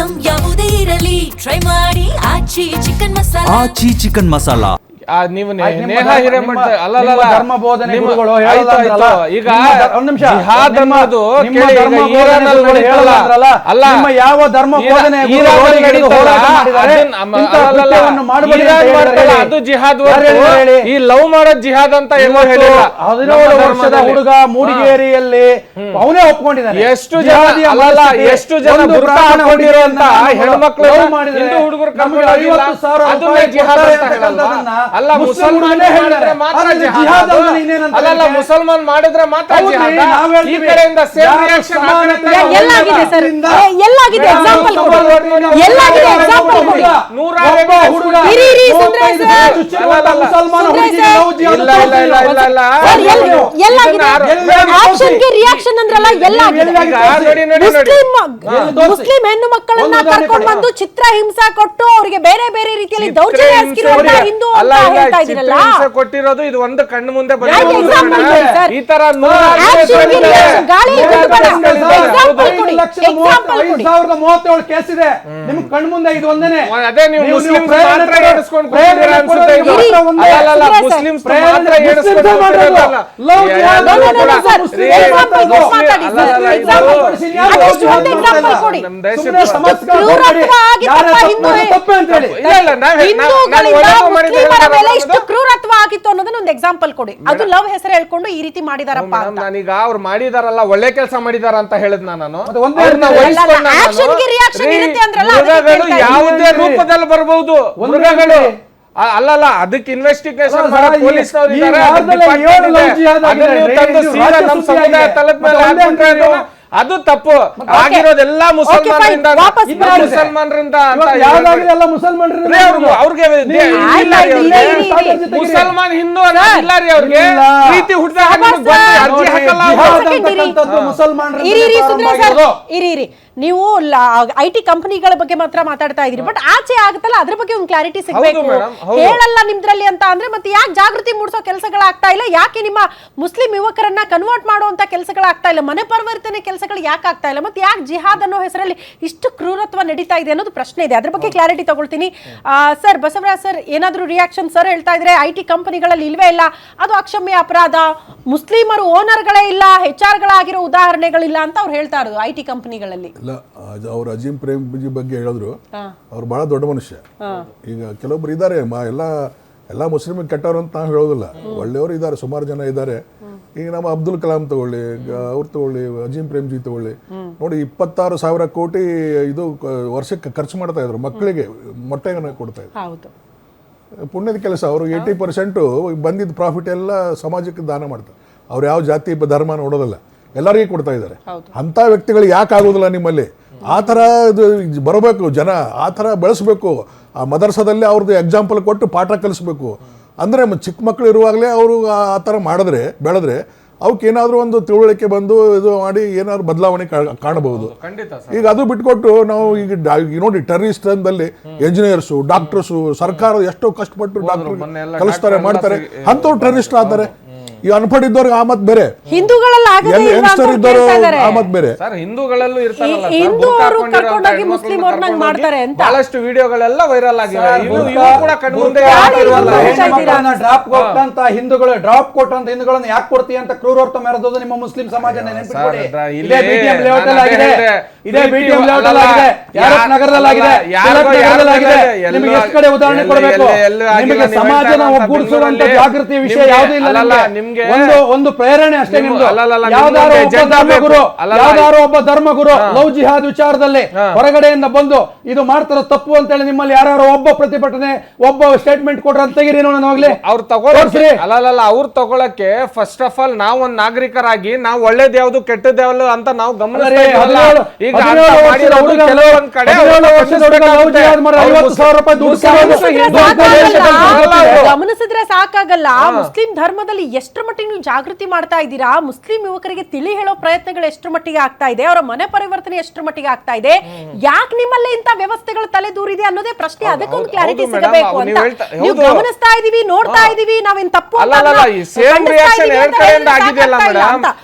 Item ಯಾವುದೇ ಇರಲಿ try ಮಾಡಿ ಆಚಿ ಚಿಕನ್ ಮಸಾಲಾ. ಆಚಿ ಚಿಕನ್ ಮಸಾಲಾ. ನೀವು ನೇಹ ಹಿರೇಮಠ ಧರ್ಮ ಬೋಧನೆ ಗುರುಗಳು ಹೇಳೋದಂದ್ರಲ್ಲ, ಈಗ ಒಂದು ನಿಮಿಷ, ಜಿಹಾದ್ ಅನ್ನೋದು ನಿಮ್ಮ ಧರ್ಮ ಬೋಧನೆ ಗುರುಗಳು ಹೇಳೋದಂದ್ರಲ್ಲ, ನಿಮ್ಮ ಯಾವ ಧರ್ಮ ಬೋಧನೆ ಅದು ಜಿಹಾದ್, ಈ ಲವ್ ಮಾಡೋದ್ ಜಿಹಾದ್ ಅಂತ ಏನೋ ಹೇಳಿಲ್ಲ. 17 ವರ್ಷದ ಹುಡುಗ ಮೂಡಿಗೇರಿಯಲ್ಲಿ ಅವನೇ ಒಪ್ಕೊಂಡಿದ್ದಾನೆ. ಎಷ್ಟು ಜನ ಬುರ್ಕಾ ಹಾಕೊಂಡಿರುವಂತ ಹೆಣ್ಮಕ್ಳು ಹಿಂದೂ ಹುಡುಗರು ಅಲ್ಲ, ಮುಸಲ್ಮಾನ್ ಮಾಡಿದ್ರೆ ಮಾತ್ರ ಜಿಹಾದ್ ಅಲ್ಲ, ಮುಸಲ್ಮಾನ್ ಮಾಡಿದ್ರೆ ಮಾತ್ರ ಜಿಹಾದ್. ಈ ಕಡೆಯಿಂದ ಸೇಮ್ ರಿಯಾಕ್ಷನ್ ಎಲ್ಲಾಗಿದೆ ಸರ್, ಎಲ್ಲಾಗಿದೆ ಎಕ್ಸಾಂಪಲ್ ಕೊಡಿ, ಎಲ್ಲಾಗಿದೆ ಎಕ್ಸಾಂಪಲ್ ಕೊಡಿ. ಇರಿ ಸುಂದರೇಶ್ ಸರ್, ಮುಸಲ್ಮಾನ ಹುಡುಗಿಗೆ ಲವ್ ಜಿಹಾದ್ ಎಲ್ಲಾಗಿದೆ ಆಕ್ಷನ್ ಗೆ ರಿಯಾಕ್ಷನ್ ಅಂದ್ರಲ್ಲ, ಎಲ್ಲಾಗಿದೆ. ಮುಸ್ಲಿಂ ಹೆಣ್ಣು ಮಕ್ಕಳನ್ನ ಕರ್ಕೊಂಡು ಬಂದು ಚಿತ್ರ ಹಿಂಸಾ ಕೊಟ್ಟು ಅವರಿಗೆ ಬೇರೆ ಬೇರೆ ರೀತಿಯಲ್ಲಿ ದೌರ್ಜನ್ಯ ಎಸಗಿರುವಂತ ಹಿಂದೂ ಅಂತ ಹೇಳ್ತಾ ಇದ್ದೀರಲ್ಲ, ಕೊಟ್ಟಿರೋದು ಇದು ಒಂದು ಕಣ್ಣು ಮುಂದೆ ಈ ತರ 5,037 ಕೇಸ್ ಇದೆ ನಿಮ್ ಕಣ್ಣು ಮುಂದೆ. ಇದು ಒಂದೇನೆ. ಅದೇ ನೀವು ಮುಸ್ಲಿಮ್ಸ್ ಮಾತ್ರ ಎಣಿಸ್ಕೊಂಡು ಕ್ರೂರತ್ವ ಆಗಿತ್ತು ಅನ್ನೋದನ್ನ ಒಂದು ಎಕ್ಸಾಂಪಲ್ ಕೊಡಿ. ಅದು ಲವ್ ಹೆಸರು ಹೇಳ್ಕೊಂಡು ಈ ರೀತಿ ಮಾಡಿದಾರಪ್ಪ. ನಾನೀಗ ಅವ್ರು ಮಾಡಿದಾರಲ್ಲ, ಒಳ್ಳೆ ಕೆಲಸ ಮಾಡಿದಾರ ಅಂತ ಹೇಳಿದ್ ನಾನು. ಮೃಗಗಳು ಯಾವುದೇ ರೂಪದಲ್ಲಿ ಬರಬಹುದು. ಮೃಗಗಳು ಅಲ್ಲಲ್ಲ, ಅದಕ್ಕೆ ಇನ್ವೆಸ್ಟಿಗೇಷನ್ ಪೊಲೀಸ್ನವ್ರು ಇದ್ದಾರೆ. ನಮ್ಮ ಸಮುದಾಯ ತಲದ ಮೇಲೆ ಹಾಕೊಂಡ್ರೆ ಅದು ತಪ್ಪು. ಆಗಿರೋದೆಲ್ಲ ಮುಸಲ್ಮಾನರಿಂದ ಅವ್ರಿಗೆ ಮುಸಲ್ಮಾನ್ ಹಿಂದೂ ಇಲ್ಲ ರೀ, ಅವ್ರಿಗೆ ಪ್ರೀತಿ ಹುಟ್ಟಿದಾಗ ಅರ್ಜಿ ಹಾಕಲ್ಲ. ಇರಿ ನೀವು IT ಕಂಪನಿಗಳ ಬಗ್ಗೆ ಮಾತ್ರ ಮಾತಾಡ್ತಾ ಇದೀರಿ, ಬಟ್ ಆಚೆ ಆಗುತ್ತಲ್ಲ ಅದ್ರ ಬಗ್ಗೆ ಒಂದು ಕ್ಲಾರಿಟಿ ಸಿಗಬೇಕು. ಹೇಳಲ್ಲ ನಿಮ್ದ್ರಲ್ಲಿ ಅಂತ ಅಂದ್ರೆ ಮತ್ತೆ ಯಾಕೆ ಜಾಗೃತಿ ಮೂಡಿಸೋ ಕೆಲಸಗಳಾಗ್ತಾ ಇಲ್ಲ? ಯಾಕೆ ನಿಮ್ಮ ಮುಸ್ಲಿಂ ಯುವಕರನ್ನ ಕನ್ವರ್ಟ್ ಮಾಡುವಂತ ಕೆಲಸಗಳಾಗ್ತಾ ಇಲ್ಲ? ಮನೆ ಪರಿವರ್ತನೆ ಕೆಲಸಗಳು ಯಾಕೆ ಆಗ್ತಾ ಇಲ್ಲ? ಮತ್ತೆ ಯಾಕೆ ಜಿಹಾದ್ ಅನ್ನೋ ಹೆಸರಲ್ಲಿ ಇಷ್ಟು ಕ್ರೂರತ್ವ ನಡೀತಾ ಇದೆ ಅನ್ನೋದು ಪ್ರಶ್ನೆ ಇದೆ. ಅದ್ರ ಬಗ್ಗೆ ಕ್ಲಾರಿಟಿ ತಗೊಳ್ತೀನಿ. ಸರ್ ಬಸವರಾಜ್ ಸರ್, ಏನಾದ್ರೂ ರಿಯಾಕ್ಷನ್? ಸರ್ ಹೇಳ್ತಾ ಇದ್ರೆ IT ಕಂಪನಿಗಳಲ್ಲಿ ಇಲ್ವೇ ಇಲ್ಲ, ಅದು ಅಕ್ಷಮ್ಯ ಅಪರಾಧ, ಮುಸ್ಲಿಮರು ಓನರ್ಗಳೇ ಇಲ್ಲ, HR ಗಳಾಗಿರೋ ಉದಾಹರಣೆಗಳಿಲ್ಲ ಅಂತ ಅವ್ರು ಹೇಳ್ತಾ ಇರೋದು IT ಕಂಪನಿಗಳಲ್ಲಿ. ಅವ್ರು ಅಜೀಂ ಪ್ರೇಮ್ಜಿ ಬಗ್ಗೆ ಹೇಳಿದ್ರು, ಅವ್ರು ಬಹಳ ದೊಡ್ಡ ಮನುಷ್ಯ. ಈಗ ಕೆಲವೊಬ್ರು ಇದ್ದಾರೆ, ಎಲ್ಲ ಮುಸ್ಲಿಮ್ ಕೆಟ್ಟವ್ರು ಅಂತ ನಾವು ಹೇಳೋದಿಲ್ಲ, ಒಳ್ಳೆಯವರು ಇದ್ದಾರೆ, ಸುಮಾರು ಜನ ಇದ್ದಾರೆ. ಈಗ ನಮ್ಮ ಅಬ್ದುಲ್ ಕಲಾಂ ತಗೊಳ್ಳಿ, ಅವ್ರು ತಗೊಳ್ಳಿ, ಅಜೀಂ ಪ್ರೇಮ್ಜಿ ತಗೊಳ್ಳಿ, ನೋಡಿ 26,000 ಕೋಟಿ ಇದು ವರ್ಷಕ್ಕೆ ಖರ್ಚು ಮಾಡ್ತಾ ಇದ್ರು, ಮಕ್ಕಳಿಗೆ ಮೊಟ್ಟೆಯನ್ನು ಕೊಡ್ತಾ ಇದ್ರು. ಪುಣ್ಯದ ಕೆಲಸ. ಅವರು 80% ಬಂದಿದ್ದ ಪ್ರಾಫಿಟ್ ಎಲ್ಲ ಸಮಾಜಕ್ಕೆ ದಾನ ಮಾಡ್ತಾರೆ. ಅವ್ರು ಯಾವ ಜಾತಿ ಧರ್ಮ ನೋಡೋದಿಲ್ಲ, ಎಲ್ಲರಿಗೂ ಕೊಡ್ತಾ ಇದ್ದಾರೆ. ಅಂಥ ವ್ಯಕ್ತಿಗಳು ಯಾಕೆ ಆಗೋದಿಲ್ಲ ನಿಮ್ಮಲ್ಲಿ? ಆ ಥರ ಇದು ಬರಬೇಕು, ಜನ ಆ ಥರ ಬೆಳೆಸ್ಬೇಕು. ಆ ಮದರ್ಸದಲ್ಲಿ ಅವ್ರದ್ದು ಎಕ್ಸಾಂಪಲ್ ಕೊಟ್ಟು ಪಾಠ ಕಲಿಸ್ಬೇಕು. ಅಂದರೆ ಚಿಕ್ಕ ಮಕ್ಕಳು ಇರುವಾಗಲೇ ಅವರು ಆ ಥರ ಬೆಳೆದ್ರೆ ಅವಕ್ಕೆ ಏನಾದರೂ ಒಂದು ತಿಳುವಳಿಕೆ ಬಂದು ಇದು ಮಾಡಿ ಏನಾದ್ರು ಬದಲಾವಣೆ ಕಾಣಬಹುದು. ಈಗ ಅದು ಬಿಟ್ಕೊಟ್ಟು ನಾವು ಈಗ ನೋಡಿ ಟೆರರಿಸ್ಟ್ ಅಂದಲ್ಲಿ ಎಂಜಿನಿಯರ್ಸು, ಡಾಕ್ಟರ್ಸು, ಸರ್ಕಾರ ಎಷ್ಟೋ ಕಷ್ಟಪಟ್ಟು ಡಾಕ್ಟರ್ ಕಲಿಸ್ತಾರೆ, ಮಾಡ್ತಾರೆ, ಅಂಥವ್ರು ಟೆರರಿಸ್ಟ್ ಆಗ್ತಾರೆ. ಈ ಅನ್ಪಡ್ ಇದ್ದವ್ರಿಗೆ ಆ ಮತ್ ಬೇರೆ, ಯಂಗ್ಸ್ಟರ್ ಇದ್ದವರು ಆ ಮತ್ ಬೇರೆ. ಹಿಂದೂಗಳಲ್ಲೂ ಬಹಳಷ್ಟು ವಿಡಿಯೋಗಳೆಲ್ಲ ವೈರಲ್ ಆಗಿವೆ. ಡ್ರಾಪ್ ಕೊಟ್ಟಂತ ಹಿಂದೂಗಳನ್ನು ಯಾಕೆ ಕೊಡ್ತೀಯ ಅಂತ ಕ್ರೂರತ್ವ ಮೆರೆದೋದು ನಿಮ್ಮ ಮುಸ್ಲಿಂ ಸಮಾಜ ನೆನಪಿಟ್ಕೊಳ್ಳಿ. ಇದೇ BTM ಲೇಔಟ್ ಆಗಿದೆ, ಇದೇ BTM ಲೇಔಟ್ ಆಗಿದೆ, ಯಾರತ್ ನಗರದಲ್ಲಾಗಿದೆ, ನಿಮಗೆ ಎಷ್ಟು ಕಡೆ ಉದಾಹರಣೆ ಕೊಡಬೇಕು? ನಿಮಗೆ ಸಮಾಜನ ಒಗ್ಗೂಡಿಸುವಂತ ಜಾಗೃತಿ ವಿಷಯ ಯಾವುದೂ ಇಲ್ಲ. ಒಂದು ಪ್ರೇರಣೆ ಅಷ್ಟೇ ನಿಮ್ದು. ಯಾವ್ದಾರು ಒಬ್ಬ ಧರ್ಮಗುರು ಲವ್ ಜಿಹಾದ್ ವಿಚಾರದಲ್ಲಿ ಹೊರಗಡೆಯಿಂದ ಬಂದು ಇದು ಮಾಡ್ತಾರ ತಪ್ಪು ಅಂತ ಹೇಳಿ ನಿಮ್ಮಲ್ಲಿ ಯಾರು ಒಬ್ಬ ಪ್ರತಿಭಟನೆ, ಒಬ್ಬ ಸ್ಟೇಟ್ಮೆಂಟ್ ಕೊಡ್ರ ಅಂತ ತೆಗಿರಿ ನೋಡೋಣ ಹೋಗ್ಲಿ. ಅವ್ರು ಅವ್ರು ತಗೊಳಕ್ಕೆ ಫಸ್ಟ್ ಆಫ್ ಆಲ್ ನಾವು ಒಂದು ನಾಗರಿಕರಾಗಿ ನಾವು ಒಳ್ಳೇದ್ ಯಾವ್ದು ಕೆಟ್ಟದ್ ಯಾವ್ದು ಅಂತ ನಾವು ಗಮನಿಸಿದ್ರೆ ಸಾಕಾಗಲ್ಲ. ಮುಸ್ಲಿಂ ಧರ್ಮದಲ್ಲಿ ಎಷ್ಟರ ಮಟ್ಟಿಗೆ ನೀವು ಜಾಗೃತಿ ಮಾಡ್ತಾ ಇದ್ದೀರಾ? ಮುಸ್ಲಿಂ ಯುವಕರಿಗೆ ತಿಳಿ ಹೇಳೋ ಪ್ರಯತ್ನಗಳು ಎಷ್ಟರ ಮಟ್ಟಿಗೆ ಆಗ್ತಾ ಇದೆ? ಅವರ ಮನೆ ಪರಿವರ್ತನೆ ಎಷ್ಟರ ಮಟ್ಟಿಗೆ ಆಗ್ತಾ ಇದೆ? ಯಾಕೆ ನಿಮ್ಮಲ್ಲಿ ಇಂತ ವ್ಯವಸ್ಥೆಗಳು ತಲೆದೂರಿದೆ ಅನ್ನೋದೇ ಪ್ರಶ್ನೆ. ಅದಕ್ಕೊಂದು ಕ್ಲಾರಿಟಿ ಸಿಗಬೇಕು ಅಂತ ನೀವು ಗಮನಿಸ್ತಾ ಇದೀವಿ, ನೋಡ್ತಾ ಇದೀವಿ. ನಾವೇನ್ ತಪ್ಪು